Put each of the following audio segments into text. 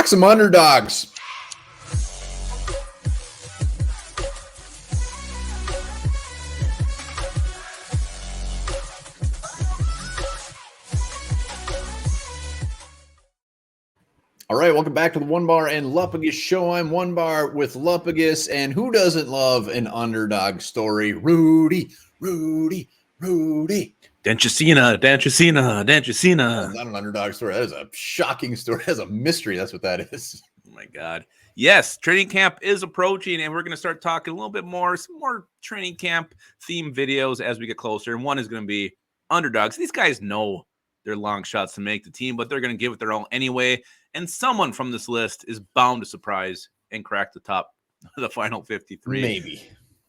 some underdogs. All right, welcome back to the Onebar and Lupagus show. I'm Onebar with Lupagus, and who doesn't love an underdog story? Rudy. Danchicina. That's not an underdog story. That is a shocking story. That's a mystery. That's what that is. Oh my God. Yes, training camp is approaching, and we're going to start talking a little bit more, some more training camp theme videos as we get closer. And one is going to be underdogs. These guys know they're long shots to make the team, but they're going to give it their all anyway. And someone from this list is bound to surprise and crack the top of the final 53.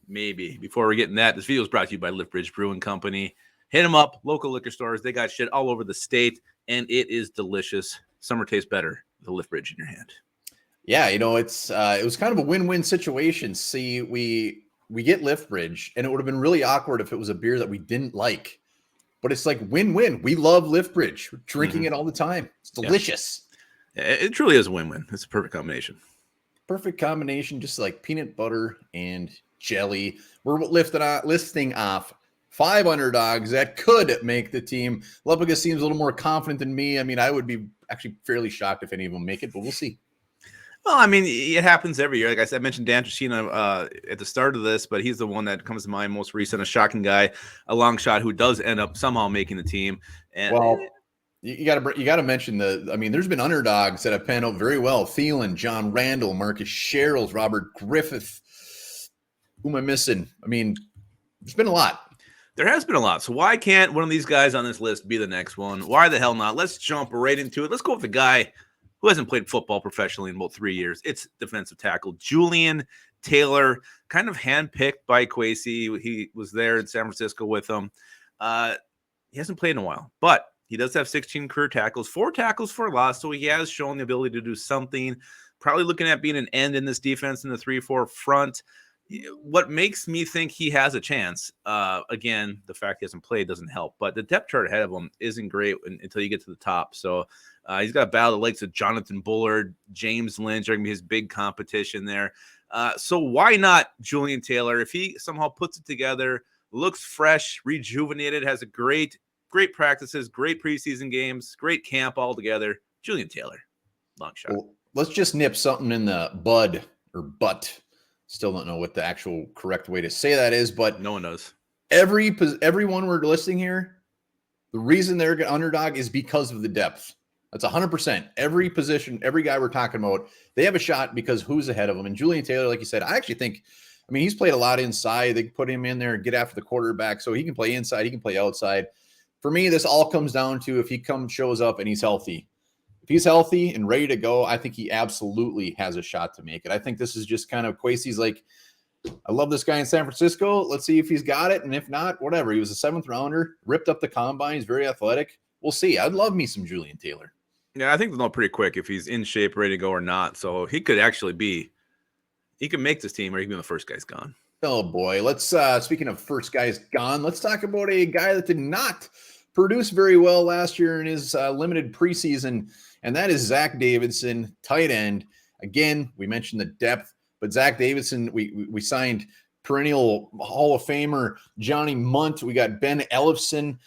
Maybe. Before we're getting that, this video is brought to you by Liftbridge Brewing Company. Hit them up, local liquor stores. They got shit all over the state, and it is delicious. Summer tastes better with a Liftbridge in your hand. Yeah, it was kind of a win-win situation. See, we get Liftbridge, and it would have been really awkward if it was a beer that we didn't like. But it's like win-win. We love Liftbridge. We're drinking it all the time. It's delicious. Yeah, it truly is a win-win. It's a perfect combination. Perfect combination, just like peanut butter and jelly. We're listing off 5 underdogs that could make the team. Lupagus seems a little more confident than me. I mean, I would be actually fairly shocked if any of them make it, but we'll see. Well, I mean, it happens every year. Like I said, I mentioned Dan Trishina at the start of this, but he's the one that comes to mind most recent, a shocking guy, a long shot who does end up somehow making the team. And well, you got to mention there's been underdogs that have panned out very well. Thielen, John Randall, Marcus Sherrills, Robert Griffith. Who am I missing? I mean, there's been a lot. There has been a lot. So why can't one of these guys on this list be the next one? Why the hell not? Let's jump right into it. Let's go with the guy who hasn't played football professionally in about 3 years. It's defensive tackle Julian Taylor, kind of handpicked by Kwesi. He was there in San Francisco with him. He hasn't played in a while, but he does have 16 career tackles, 4 tackles for loss, so he has shown the ability to do something. Probably looking at being an end in this defense in the 3-4 front. What makes me think he has a chance, again, the fact he hasn't played doesn't help, but the depth chart ahead of him isn't great until you get to the top. So he's got a battle the likes of Jonathan Bullard, James Lynch are going to be his big competition there. So why not Julian Taylor? If he somehow puts it together, looks fresh, rejuvenated, has a great practices, great preseason games, great camp all together, Julian Taylor, long shot. Well, let's just nip something in the bud or butt. Still don't know what the actual correct way to say that is, but no one knows. Everyone we're listing here, the reason they're an underdog is because of the depth. That's 100%. Every position, every guy we're talking about, they have a shot because who's ahead of them. And Julian Taylor, like you said, I actually think, he's played a lot inside. They put him in there and get after the quarterback, so he can play inside, he can play outside. For me, this all comes down to if he shows up and he's healthy. If he's healthy and ready to go, I think he absolutely has a shot to make it. I think this is just kind of Kwesi's like, I love this guy in San Francisco. Let's see if he's got it. And if not, whatever. He was a 7th rounder, ripped up the combine. He's very athletic. We'll see. I'd love me some Julian Taylor. Yeah, I think they'll know pretty quick if he's in shape, ready to go or not. So he could make this team or he could be the first guy's gone. Oh boy. Let's, speaking of first guys gone, let's talk about a guy that did not produce very well last year in his limited preseason. And that is Zach Davidson, tight end. Again, we mentioned the depth, but Zach Davidson, we signed perennial Hall of Famer Johnny Munt. We got Ben Ellefson.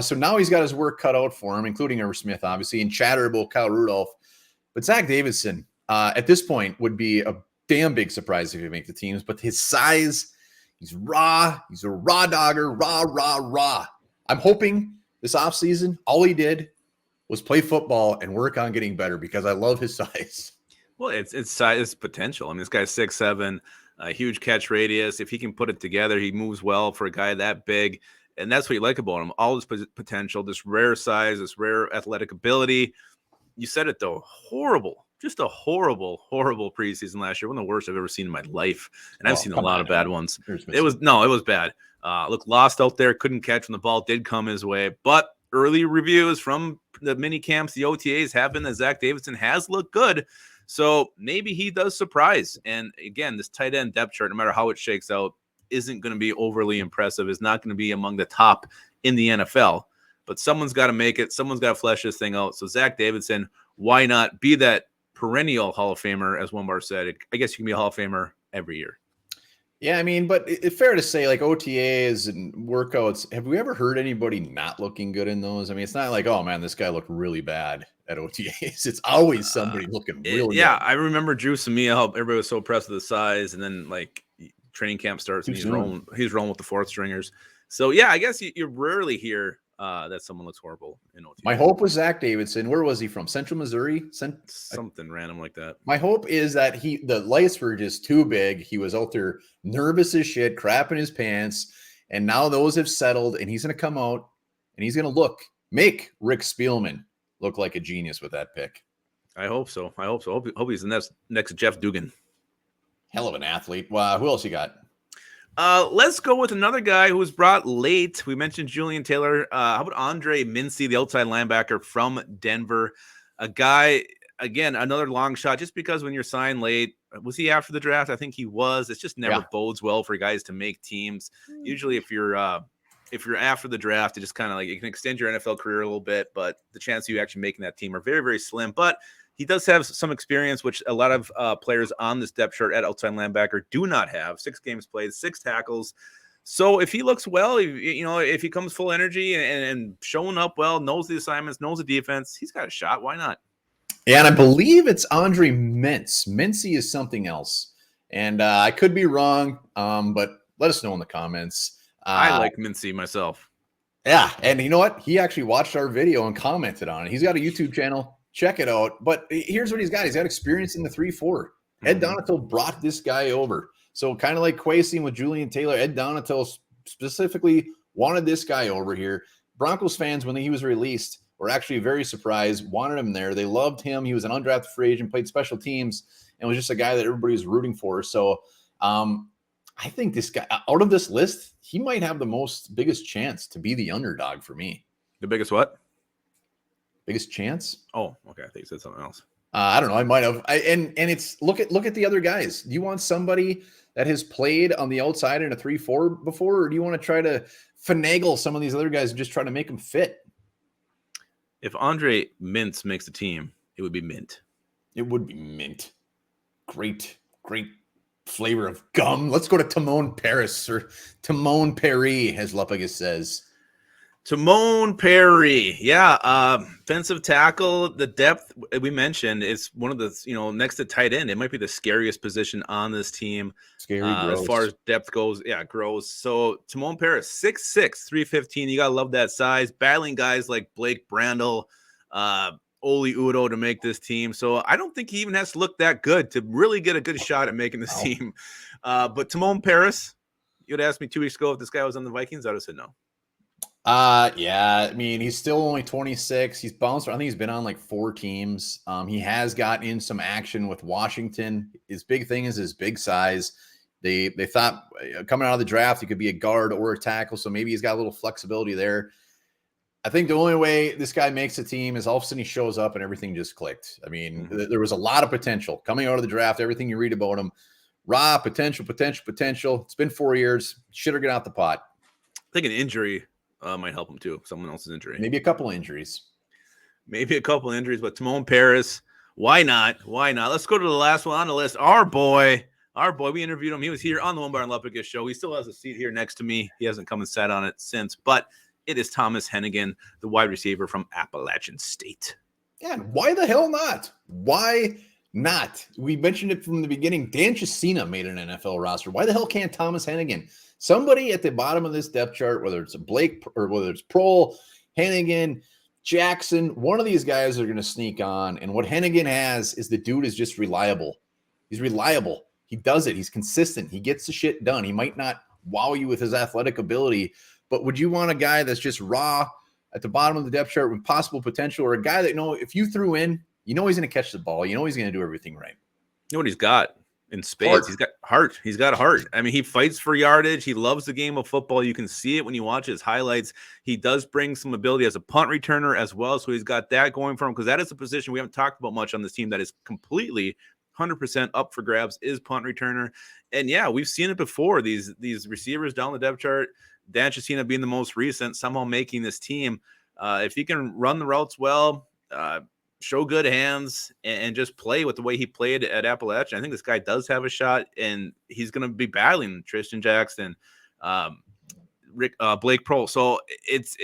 So now he's got his work cut out for him, including Irv Smith, obviously, and chatterable Kyle Rudolph. But Zach Davidson, at this point, would be a damn big surprise if he make the teams. But his size, he's raw. He's a raw dogger, raw. I'm hoping this offseason, all he did was play football and work on getting better because I love his size. Well, it's size potential. This guy's 6'7", a huge catch radius. If he can put it together, he moves well for a guy that big. And that's what you like about him. All his potential, this rare size, this rare athletic ability. You said it, though. Just a horrible preseason last year. One of the worst I've ever seen in my life. And I've seen a lot of bad ones. It was bad. Looked lost out there, couldn't catch when the ball did come his way. But early reviews from the mini camps, the OTAs have been that Zach Davidson has looked good. So maybe he does surprise. And again, this tight end depth chart, no matter how it shakes out, isn't going to be overly impressive. It's not going to be among the top in the NFL. But someone's got to make it. Someone's got to flesh this thing out. So Zach Davidson, why not be that perennial Hall of Famer, as Onebar said. I guess you can be a Hall of Famer every year. Yeah, I mean, but it's fair to say, like OTAs and workouts, have we ever heard anybody not looking good in those? I mean, it's not like, oh man, this guy looked really bad at OTAs. It's always somebody looking real good. I remember Drew Samia, how everybody was so impressed with the size, and then like training camp starts and he's rolling with the fourth stringers. So yeah, I guess you rarely hear that someone looks horrible in OTA. My hope was Zach Davidson. Where was he from? Central Missouri? Something random like that. My hope is that the lights were just too big. He was out there nervous as shit, crapping his pants. And now those have settled, and he's going to come out and he's going to make Rick Spielman look like a genius with that pick. I hope so. Hope he's the next Jeff Dugan. Hell of an athlete. Wow. Who else you got? Let's go with another guy who was brought late. We mentioned Julian Taylor. How about Andre Mincy, the outside linebacker from Denver? A guy, again, another long shot, just because when you're signed late, was he after the draft? I think he was. It's just never bodes well for guys to make teams. Usually if you're after the draft, it just kind of like you can extend your NFL career a little bit, but the chances of you actually making that team are very, very slim. But he does have some experience, which a lot of players on this depth chart at outside linebacker do not have. 6 games played, 6 tackles. So if he looks well, if he comes full energy and showing up well, knows the assignments, knows the defense, he's got a shot. Why not? Yeah, and I believe it's Andre Mintz. Mincy is something else. And I could be wrong, but let us know in the comments. I like Mincy myself. Yeah, and you know what? He actually watched our video and commented on it. He's got a YouTube channel. Check it out. But here's what he's got. He's got experience in the 3-4. Ed Donatel brought this guy over. So kind of like Quasing with Julian Taylor, Ed Donatel specifically wanted this guy over here. Broncos fans, when he was released, were actually very surprised, wanted him there. They loved him. He was an undrafted free agent, played special teams, and was just a guy that everybody was rooting for. So I think this guy, out of this list, he might have the biggest chance to be the underdog for me. The biggest what? Biggest chance? Oh, okay. I think you said something else. I don't know. I might have. And it's look at the other guys. Do you want somebody that has played on the outside in a 3-4 before, or do you want to try to finagle some of these other guys and just try to make them fit? If Andre Mintz makes the team, it would be mint. It would be mint. Great flavor of gum. Let's go to Timon Paris, or Timon Paris, as Lupagus says. Timon Paris, defensive tackle. The depth we mentioned is one of the next to tight end. It might be the scariest position on this team. Scary, as far as depth goes. Yeah, gross. So Timon Paris, 6'6", 315. You gotta love that size. Battling guys like Blake Brandel, Oli Udo to make this team. So I don't think he even has to look that good to really get a good shot at making this team. But Timon Paris, you would ask me 2 weeks ago if this guy was on the Vikings, I would have said no. Yeah, I mean, he's still only 26. He's bounced. I think he's been on like 4 teams. He has gotten in some action with Washington. His big thing is his big size. They thought coming out of the draft, he could be a guard or a tackle. So maybe he's got a little flexibility there. I think the only way this guy makes a team is all of a sudden he shows up and everything just clicked. I mean, there was a lot of potential coming out of the draft. Everything you read about him, raw potential. It's been 4 years. Should have got out the pot. I think an injury might help him too. Someone else's injury. Maybe a couple injuries. But Timon Paris, why not? Let's go to the last one on the list. Our boy, we interviewed him. He was here on the Onebar and Lupagus show. He still has a seat here next to me. He hasn't come and sat on it since, but it is Thomas Hennigan, the wide receiver from Appalachian State. Yeah, and why the hell not? Why not? We mentioned it from the beginning. Dan Chisena made an NFL roster. Why the hell can't Thomas Hennigan? Somebody at the bottom of this depth chart, whether it's a Blake or whether it's Prohl, Hannigan, Jackson, one of these guys are going to sneak on. And what Hennigan has is the dude is just reliable. He's reliable. He does it. He's consistent. He gets the shit done. He might not wow you with his athletic ability, but would you want a guy that's just raw at the bottom of the depth chart with possible potential, or a guy that, if you threw in, he's going to catch the ball. He's going to do everything right. You know what he's got? In spades, he's got heart. He's got a heart. I mean, he fights for yardage. He loves the game of football. You can see it when you watch his highlights. He does bring some ability as a punt returner as well. So he's got that going for him, because that is a position we haven't talked about much on this team that is completely 100% up for grabs, is punt returner. And yeah, we've seen it before. These receivers down the depth chart, Dan Chisena being the most recent, somehow making this team. If he can run the routes well, show good hands and just play with the way he played at Appalachian. I think this guy does have a shot, and he's going to be battling Tristan Jackson, Blake Pro. So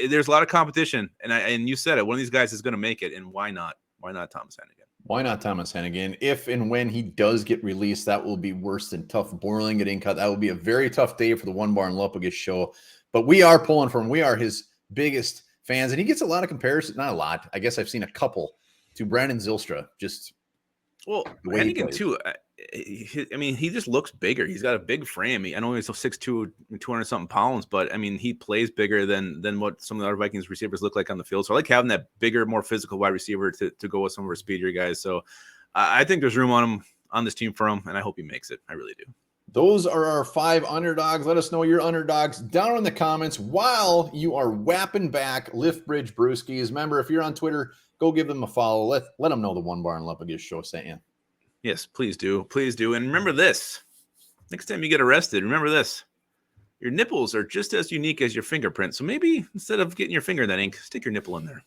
there's a lot of competition, and you said it. One of these guys is going to make it, and why not? Why not Thomas Hennigan? Why not Thomas Hennigan? If and when he does get released, that will be worse than Tough Borling getting cut. That will be a very tough day for the Onebar and Lupagus show. But we are pulling for him. We are his biggest fans, and he gets a lot of comparisons. Not a lot. I guess I've seen a couple to Brandon Zylstra. Hennigan too. I mean, he just looks bigger. He's got a big frame. I know he's 6'2", 200 something pounds, but I mean, he plays bigger than what some of the other Vikings receivers look like on the field. So I like having that bigger, more physical wide receiver to go with some of our speedier guys. So I think there's room on this team for him, and I hope he makes it. I really do. Those are our 5 underdogs. Let us know your underdogs down in the comments while you are whapping back Lift Bridge Brewskis. Remember, if you're on Twitter, go give them a follow. Let them know the Onebar and Lupagus show sent you. Yes, please do. Please do. And remember this. Next time you get arrested, remember this. Your nipples are just as unique as your fingerprint. So maybe instead of getting your finger in that ink, stick your nipple in there.